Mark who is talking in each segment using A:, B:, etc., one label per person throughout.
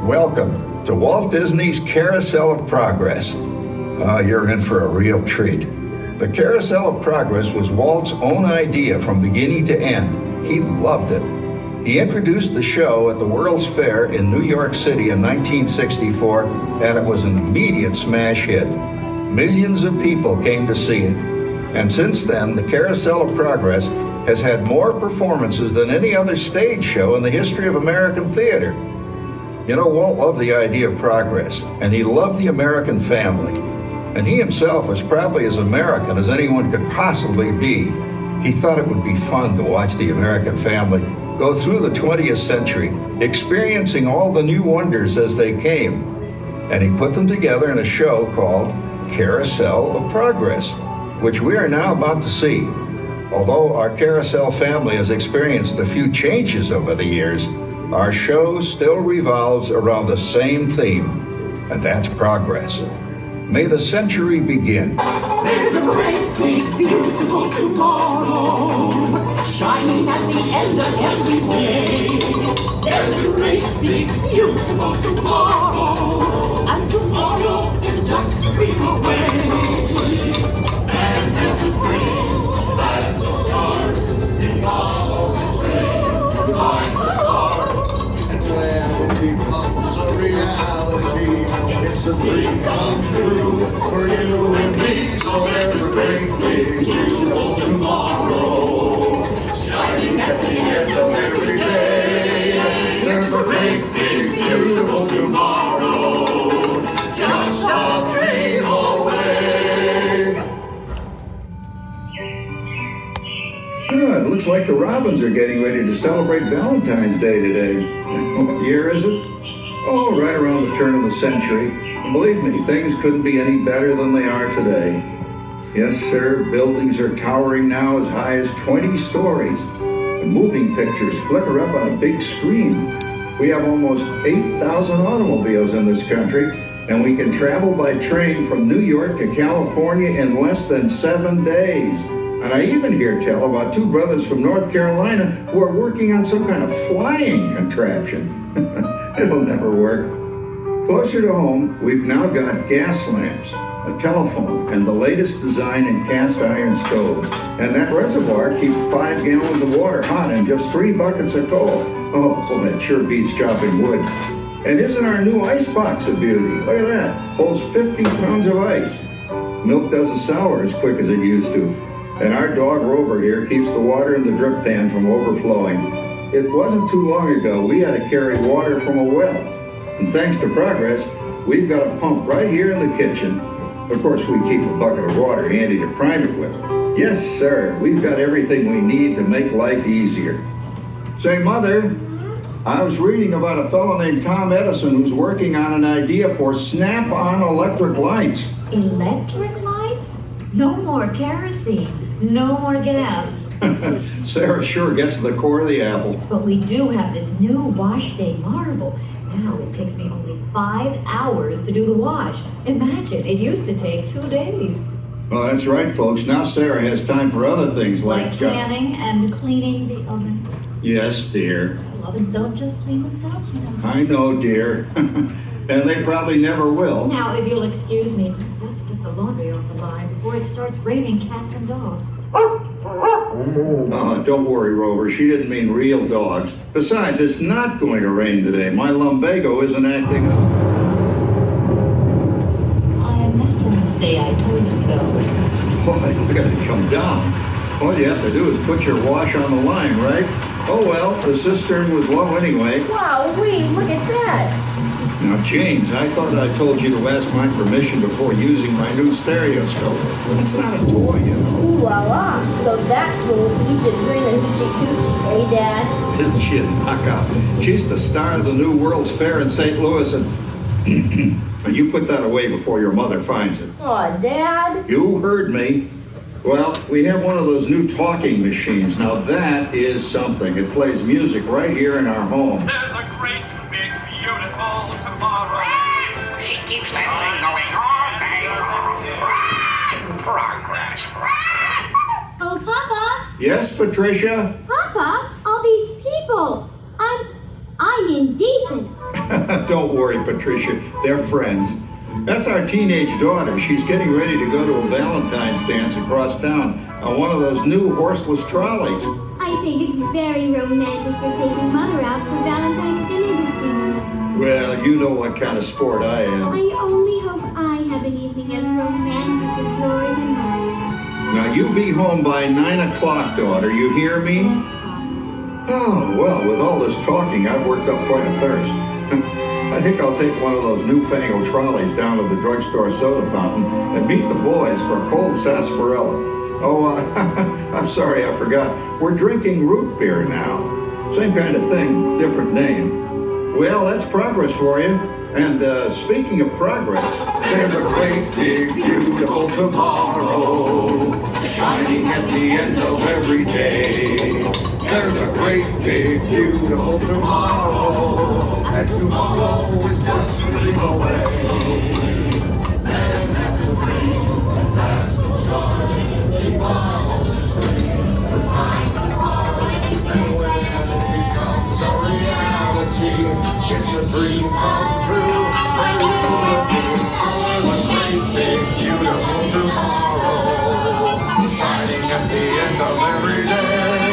A: Welcome to Walt Disney's Carousel of Progress. You're in for a real treat. The Carousel of Progress was Walt's own idea from beginning to end. He loved it. He introduced the show at the World's Fair in New York City in 1964, and it was an immediate smash hit. Millions of people came to see it. And since then, the Carousel of Progress has had more performances than any other stage show in the history of American theater. You know, Walt loved the idea of progress, and he loved the American family. And he himself was probably as American as anyone could possibly be. He thought it would be fun to watch the American family go through the 20th century, experiencing all the new wonders as they came. And he put them together in a show called Carousel of Progress, which we are now about to see. Although our Carousel family has experienced a few changes over the years, our show still revolves around the same theme, and that's progress. May the century begin.
B: There's a great, big, beautiful tomorrow, shining at the end of every day. There's a great, big, beautiful tomorrow, and tomorrow is just a dream away. And there's a spring that's so dark, it follows the train, behind the car.
C: And when it becomes a reality, it's a dream come true for you and me. So there's a great big beautiful tomorrow, shining at the end of every day. There's a great big beautiful tomorrow, just a dream away.
A: It looks like the Robins are getting ready to celebrate Valentine's Day today. What year is it? Oh, right around the turn of the century. And believe me, things couldn't be any better than they are today. Yes, sir, buildings are towering now as high as 20 stories. And moving pictures flicker up on a big screen. We have almost 8,000 automobiles in this country, and we can travel by train from New York to California in less than 7 days. And I even hear tell about two brothers from North Carolina who are working on some kind of flying contraption. It'll never work. Closer to home, we've now got gas lamps, a telephone, and the latest design in cast iron stoves. And that reservoir keeps 5 gallons of water hot and just 3 buckets of coal. Oh, well, that sure beats chopping wood. And isn't our new ice box a beauty? Look at that. Holds 50 pounds of ice. Milk doesn't sour as quick as it used to. And our dog Rover here keeps the water in the drip pan from overflowing. It wasn't too long ago we had to carry water from a well. And thanks to progress, we've got a pump right here in the kitchen. Of course, we keep a bucket of water handy to prime it with. Yes, sir, we've got everything we need to make life easier. Say, Mother, I was reading about a fellow named Tom Edison who's working on an idea for snap-on electric lights.
D: Electric lights? No more kerosene. No more gas.
A: Sarah sure gets to the core of the apple.
D: But we do have this new wash day marvel. Now it takes me only 5 hours to do the wash. Imagine, it used to take 2 days.
A: Well, that's right, folks. Now Sarah has time for other things
D: Like canning and cleaning the oven.
A: Yes, dear.
D: The ovens don't just clean themselves, you know.
A: I know, dear. And they probably never will.
D: Now, if you'll excuse me, I've got to get the laundry off the line before it starts raining cats and dogs.
A: Don't worry, Rover. She didn't mean real dogs. Besides, it's not going to rain today. My lumbago isn't acting up.
D: I'm not going to say I told you so.
A: Boy, look at it come down. All you have to do is put your wash on the line, right? Oh well, the cistern was low anyway.
E: Wow, look at that.
A: Now, James, I thought I told you to ask my permission before using my new stereoscope. It's not a toy, you know.
E: Ooh la la. So that's little Egypt doing the hoochie coochie, hey Dad?
A: Isn't she a knockout? She's the star of the new World's Fair in St. Louis, and you put that away before your mother finds it.
E: Aw, Dad.
A: You heard me. Well, we have one of those new talking machines. Now that is something. It plays music right here in our home.
F: There's a great, big, beautiful tomorrow.
G: She keeps that thing going all day long. Progress.
H: Oh, Papa.
A: Yes, Patricia?
H: Papa, all these people. I'm indecent.
A: Don't worry, Patricia. They're friends. That's our teenage daughter. She's getting ready to go to a Valentine's dance across town on one of those new horseless trolleys.
H: I think it's very romantic you're taking Mother out for Valentine's dinner this evening.
A: Well, you know what kind of sport I am.
H: I only hope I have an evening as romantic as yours and mine.
A: Now, you be home by 9 o'clock, daughter. You hear me?
H: Yes, Father.
A: Oh, well, with all this talking, I've worked up quite a thirst. I think I'll take one of those newfangled trolleys down to the drugstore soda fountain and meet the boys for a cold sarsaparilla. Oh, I'm sorry, I forgot. We're drinking root beer now. Same kind of thing, different name. Well, that's progress for you. And speaking of progress,
C: There's a great big beautiful tomorrow shining at the end of every day. There's a great big beautiful tomorrow, and tomorrow is just a dream away. Man has a dream, and that's the start. He follows his dream with mind and heart, and when it becomes a reality, it's a dream come true for you and me. So there's a great big beautiful tomorrow shining at the end of every day.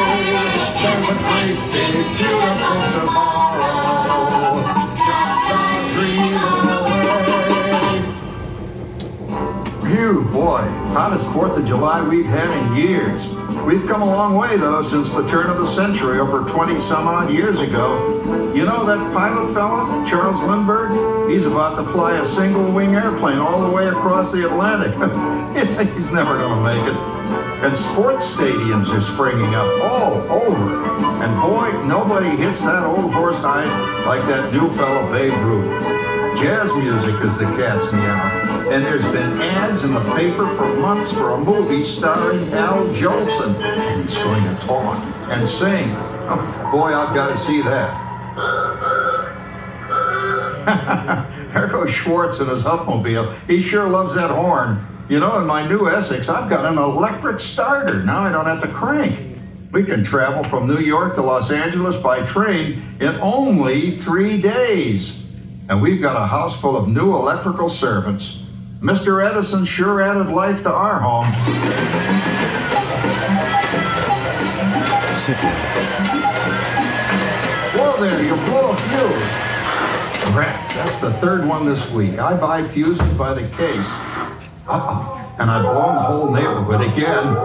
C: There's a great big beautiful tomorrow, just a dream away.
A: phew, boy, hottest 4th of July we've had in years. We've come a long way, though, since the turn of the century, over 20-some-odd years ago. You know that pilot fella, Charles Lindbergh? He's about to fly a single-wing airplane all the way across the Atlantic. He's never going to make it. And sports stadiums are springing up all over. And boy, nobody hits that old horse high like that new fella Babe Ruth. Jazz music is the cat's meow. And there's been ads in the paper for months for a movie starring Al Jolson. And he's going to talk and sing. Oh, boy, I've got to see that. There goes Schwartz in his Huffmobile. He sure loves that horn. You know, in my new Essex, I've got an electric starter. Now I don't have to crank. We can travel from New York to Los Angeles by train in only 3 days. And we've got a house full of new electrical servants. Mr. Edison sure added life to our home.
I: Sit down.
A: Whoa there, you blew a fuse. Crap, that's the third one this week. I buy fuses by the case. Uh-oh, and I've blown the whole neighborhood again.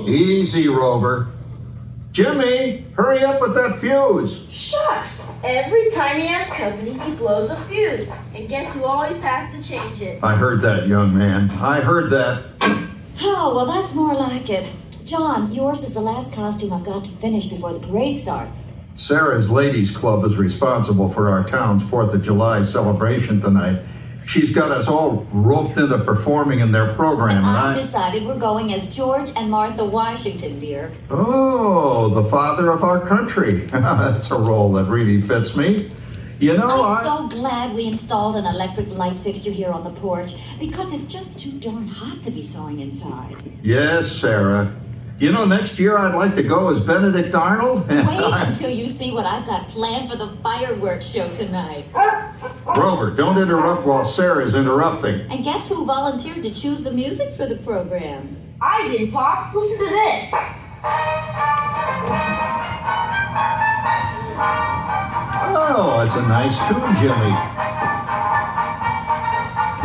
A: Easy, Rover. Jimmy, hurry up with that fuse.
E: Shucks! Every time he has company, he blows a fuse. And guess who always has to change it?
A: I heard that, young man. I heard that.
D: Oh, well, that's more like it. John, yours is the last costume I've got to finish before the parade starts.
A: Sarah's Ladies Club is responsible for our town's 4th of July celebration tonight. She's got us all roped into performing in their program.
D: And I've decided we're going as George and Martha Washington, dear.
A: Oh, the father of our country. That's a role that really fits me. You know,
D: I'm so glad we installed an electric light fixture here on the porch, because it's just too darn hot to be sewing inside.
A: Yes, Sarah. You know, next year I'd like to go as Benedict Arnold.
D: Wait until you see what I've got planned for the fireworks show tonight.
A: Rover, don't interrupt while Sarah's interrupting.
D: And guess who volunteered to choose the music for the program?
E: I did, Pop. Listen to this.
A: Oh, it's a nice tune, Jimmy.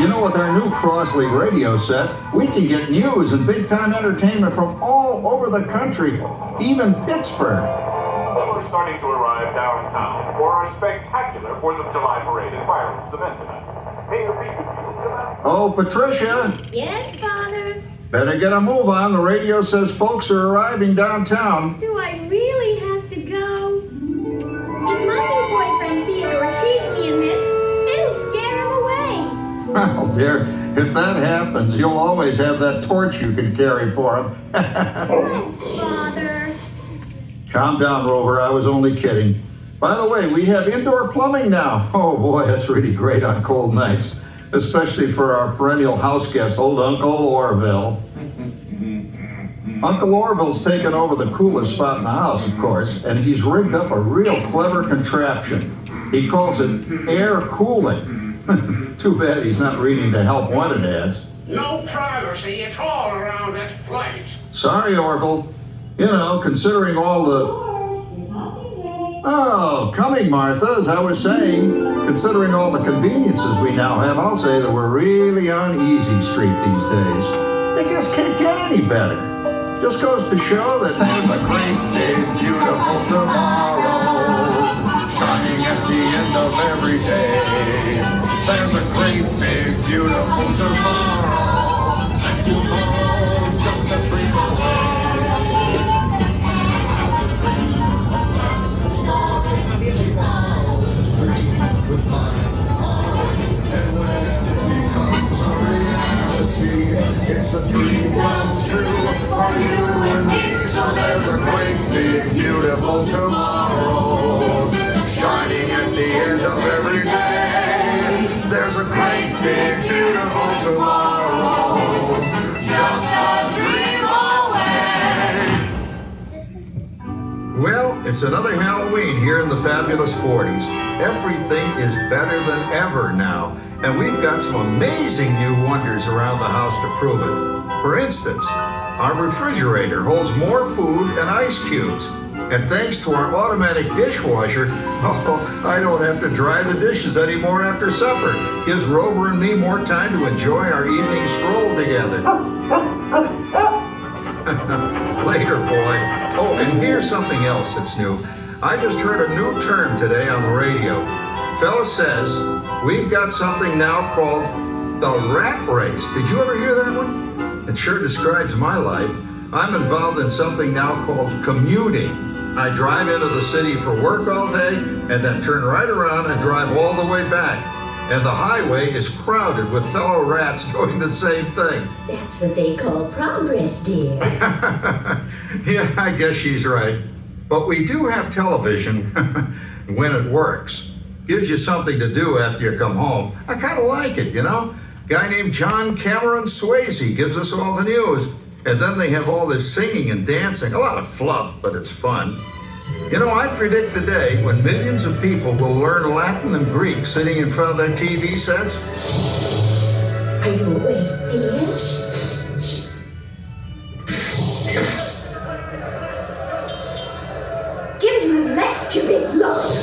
A: You know, with our new Crossley radio set, we can get news and big-time entertainment from all over the country, even Pittsburgh.
F: We're starting to arrive downtown for our spectacular 4th of July parade and fireworks event tonight. Hey,
A: Oh, Patricia,
H: Yes, Father?
A: better get a move on. The radio says folks are arriving downtown.
H: Do I really have to go? If my new boyfriend Theodore sees me in this, it'll scare him away.
A: Well, dear, if that happens, you'll always have that torch you can carry for him.
H: Oh, Father.
A: Calm down, Rover. I was only kidding. By the way, we have indoor plumbing now. Oh, boy, that's really great on cold nights, especially for our perennial house guest, old Uncle Orville. Uncle Orville's taken over the coolest spot in the house, of course, and he's rigged up a real clever contraption. He calls it air cooling. Too bad he's not reading the help wanted ads.
G: No privacy at all around this place.
A: Sorry, Orville. You know, considering all the... Oh, coming, Martha, as I was saying, considering all the conveniences we now have, I'll say that we're really on easy street these days. It just can't get any better. Just goes to show that
C: There's a great big beautiful tomorrow shining at the end of every day. There's a great big beautiful tomorrow, and tomorrow's just a dream away. With my heart, and when it becomes a reality, it's a dream come true for you and me. So there's a great big beautiful tomorrow shining at the end of every day. There's a great big beautiful tomorrow, just a dream away.
A: Well, it's another Halloween here in the fabulous 40s. Everything is better than ever now, and we've got some amazing new wonders around the house to prove it. For instance, our refrigerator holds more food and ice cubes. And thanks to our automatic dishwasher, I don't have to dry the dishes anymore after supper. Gives Rover and me more time to enjoy our evening stroll together. Later, boy. Oh, and here's something else that's new. I just heard a new term today on the radio. Fella says we've got something now called the rat race. Did you ever hear that one? It sure describes my life. I'm involved in something now called commuting. I drive into the city for work all day and then turn right around and drive all the way back. And the highway is crowded with fellow rats doing the same thing.
I: That's what they call progress, dear.
A: Yeah, I guess she's right. But we do have television when it works. Gives you something to do after you come home. I kind of like it, you know? Guy named John Cameron Swayze gives us all the news. And then they have all this singing and dancing. A lot of fluff, but it's fun. You know, I predict the day when millions of people will learn Latin and Greek sitting in front of their TV sets.
I: Are you awake, dear? Give him a left, you big love.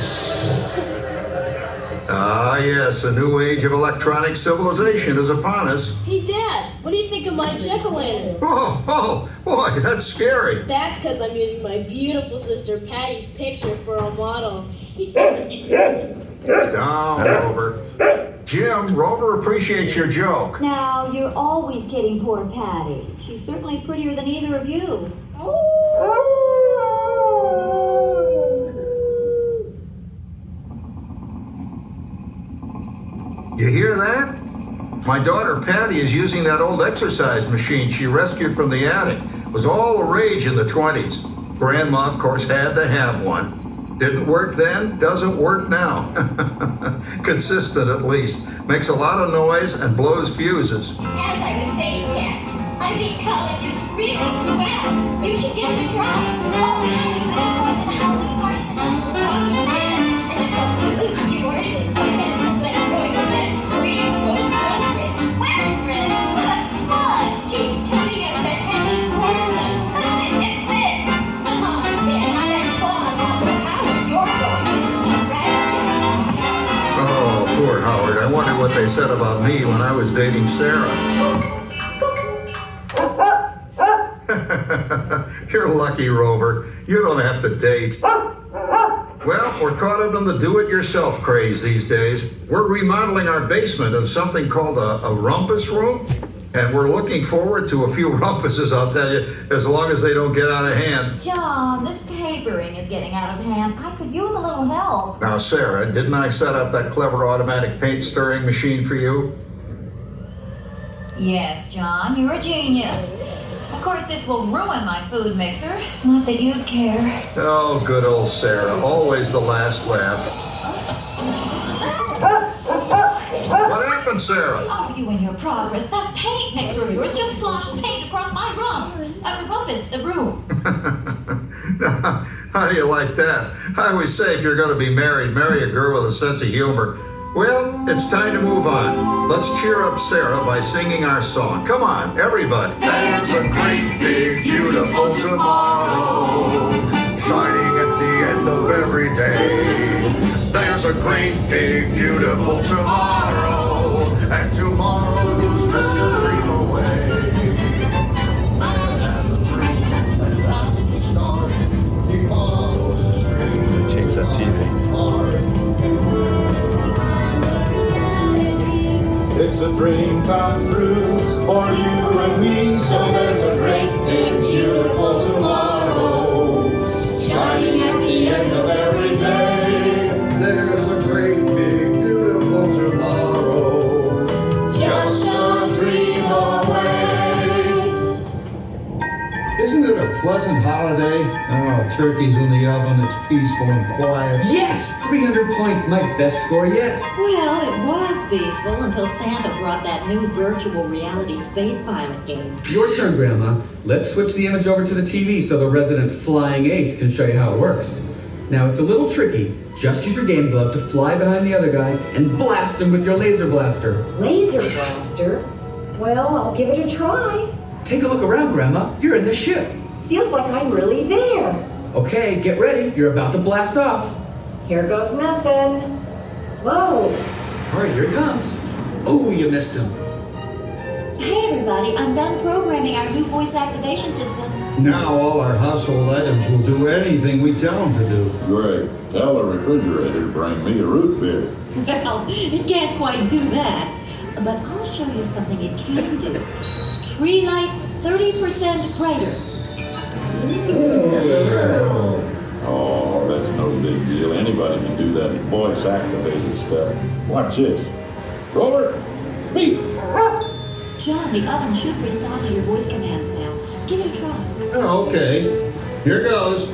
A: Ah, yes, a new age of electronic civilization is upon us.
J: Hey, Dad, what do you think of my jack-o'-lantern?
A: Oh, boy, that's scary.
J: That's because I'm using my beautiful sister Patty's picture for a model.
A: Down, Rover. Jim, Rover appreciates your joke.
D: Now, you're always kidding poor Patty. She's certainly prettier than either of you.
A: You hear that? My daughter Patty is using that old exercise machine she rescued from the attic. It was all the rage in the 20s. Grandma, of course, had to have one. Didn't work then, doesn't work now. Consistent at least. Makes a lot of noise and blows fuses.
H: As I was saying, Kat, I think college is really swell. You should give it a try.
A: Oh, poor Howard. I wonder what they said about me when I was dating Sarah. You're lucky, Rover. You don't have to date. Well, we're caught up in the do-it-yourself craze these days. We're remodeling our basement in something called a rumpus room, and we're looking forward to a few rumpuses, I'll tell you, as long as they don't get out of hand.
D: John, this papering is getting out of hand. I could use a little help.
A: Now, Sarah, didn't I set up that clever automatic paint stirring machine for you?
D: Yes, John, you're a genius. Of course, this will ruin my food mixer. Not that you'd care.
A: Oh, good old Sarah. Always the last laugh. What happened, Sarah?
D: Oh, you and your progress. That paint mixer of yours just sloshed paint across my rum. office, a room.
A: How do you like that? I always say if you're going to be married, marry a girl with a sense of humor. Well, it's time to move on. Let's cheer up Sarah by singing our song. Come on, everybody.
C: There's a great big beautiful tomorrow shining at the end of every day. There's a great big beautiful tomorrow, and tomorrow's just a dream away. Man has a dream, and that's the start. He follows his dream.
K: Change that TV.
C: It's a dream come true for you and me. So there's a great big beautiful tomorrow shining at the end of every day. There's a great big beautiful tomorrow, just a dream away.
A: Isn't it a pleasant holiday? Oh, turkey's in the oven, it's peaceful and quiet.
L: Yes! 300 points, my best score yet.
D: Well, it was peaceful until Santa brought that new virtual reality space pilot game.
L: Your turn, Grandma. Let's switch the image over to the TV so the resident flying ace can show you how it works. Now, it's a little tricky. Just use your game glove to fly behind the other guy and blast him with your laser blaster.
D: Laser blaster? Well, I'll give it a try.
L: Take a look around, Grandma. You're in the ship.
D: Feels like I'm really there.
L: Okay, get ready. You're about to blast off.
D: Here goes nothing. Whoa.
L: All right, here it comes. Oh, you missed him.
D: Hey, everybody. I'm done programming our new voice activation system.
A: Now all our household items will do anything we tell them to do.
M: Great. Tell the refrigerator to bring me a root beer.
D: Well, it can't quite do that. But I'll show you something it can do. Tree lights 30% brighter.
M: Oh, that's no big deal. Anybody can do that voice activated stuff. Watch this. Roller, speak.
D: John, the oven should respond to your voice commands now. Give it a try.
A: Oh, okay. Here goes.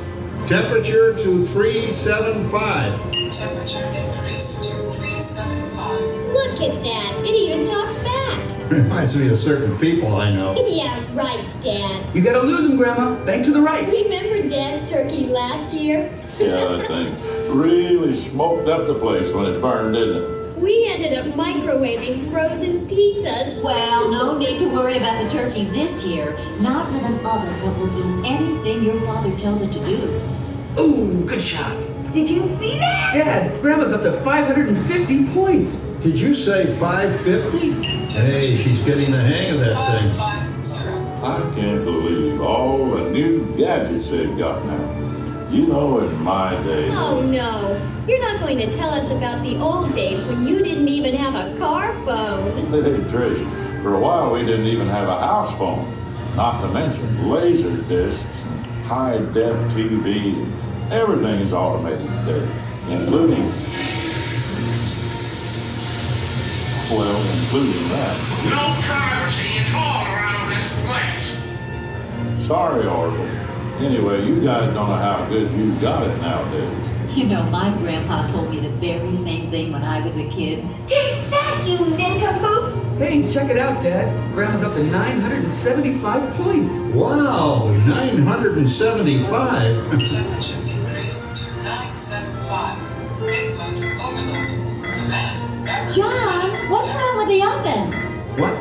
A: Temperature to 375.
N: Temperature increased to 375.
H: Look at that. It even talks back.
A: Reminds me of certain people I know.
H: Yeah, right, Dad.
L: You gotta lose him, Grandma. Bank to the right.
H: Remember Dad's turkey last year?
M: Yeah, that thing really smoked up the place when it burned, didn't it?
H: We ended up microwaving frozen pizzas.
D: Well, no need to worry about the turkey this year. Not with an oven that will do anything your father tells it to do.
L: Ooh, good shot.
D: Did you see that?
L: Dad, Grandma's up to 550 points.
A: Did you say 550? Hey, she's getting the hang of that thing.
N: 550.
M: I can't believe all the new gadgets they've got now. You know, in my day.
H: Oh no, you're not going to tell us about the old days when you didn't even have a car phone.
M: Hey, Trish, for a while we didn't even have a house phone. Not to mention laser discs, high-def TV. Everything is automated today, including that.
G: No privacy at all around this place.
M: Sorry, Orville. Anyway, you guys don't know how good you got it nowadays.
D: You know, my grandpa told me the very same thing when I was a kid.
I: Take that, you nincompoop!
L: Hey, check it out, Dad. Grandma's up to 975 points.
A: Wow, 975.
N: Temperature increased to 975. Big motor overload. Command barrel.
D: John, what's wrong with the oven?
A: What?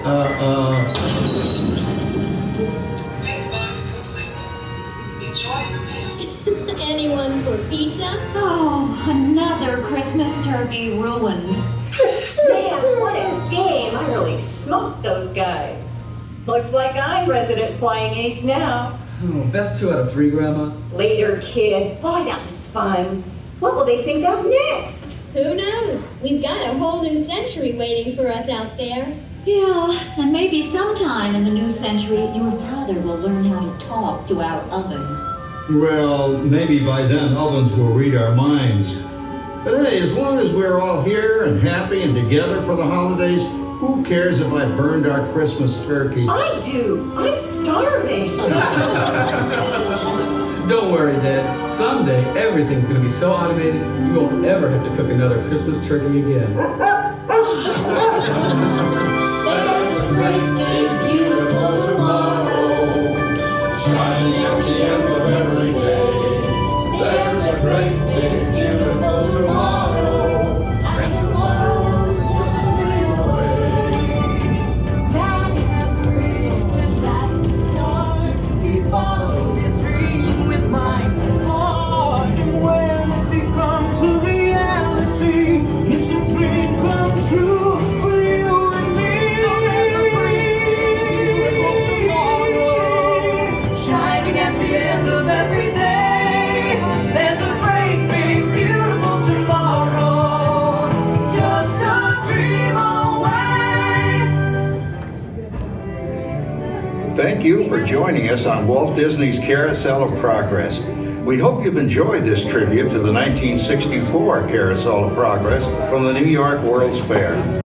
N: Big load complete. Enjoy your meal.
H: Anyone for pizza?
D: Oh, another Christmas turkey ruined.
O: Man, what a game! I really smoked those guys. Looks like I'm resident flying ace now.
L: Oh, best 2 out of 3, Grandma.
O: Later, kid. Boy, that was fun. What will they think of next?
H: Who knows? We've got a whole new century waiting for us out there.
D: Yeah, and maybe sometime in the new century, your father will learn how to talk to our oven.
A: Well, maybe by then ovens will read our minds. But hey, as long as we're all here and happy and together for the holidays, who cares if I burned our Christmas turkey?
O: I do. I'm starving.
L: Don't worry, Dad. Someday, everything's gonna be so automated, you won't ever have to cook another Christmas turkey again.
C: There's a great big beautiful tomorrow. shining at the end of every day. There's a great big beautiful tomorrow, and tomorrow is just a dream away.
B: Man has dreamed, and that's the start. He follows his dream with mind and heart. And when it becomes a reality, it's a dream come true for you and me. So there's a great beautiful tomorrow, shining at the end of every day. There's a great big beautiful tomorrow, just a dream away.
A: Thank you for joining us on Walt Disney's Carousel of Progress. We hope you've enjoyed this tribute to the 1964 Carousel of Progress from the New York World's Fair.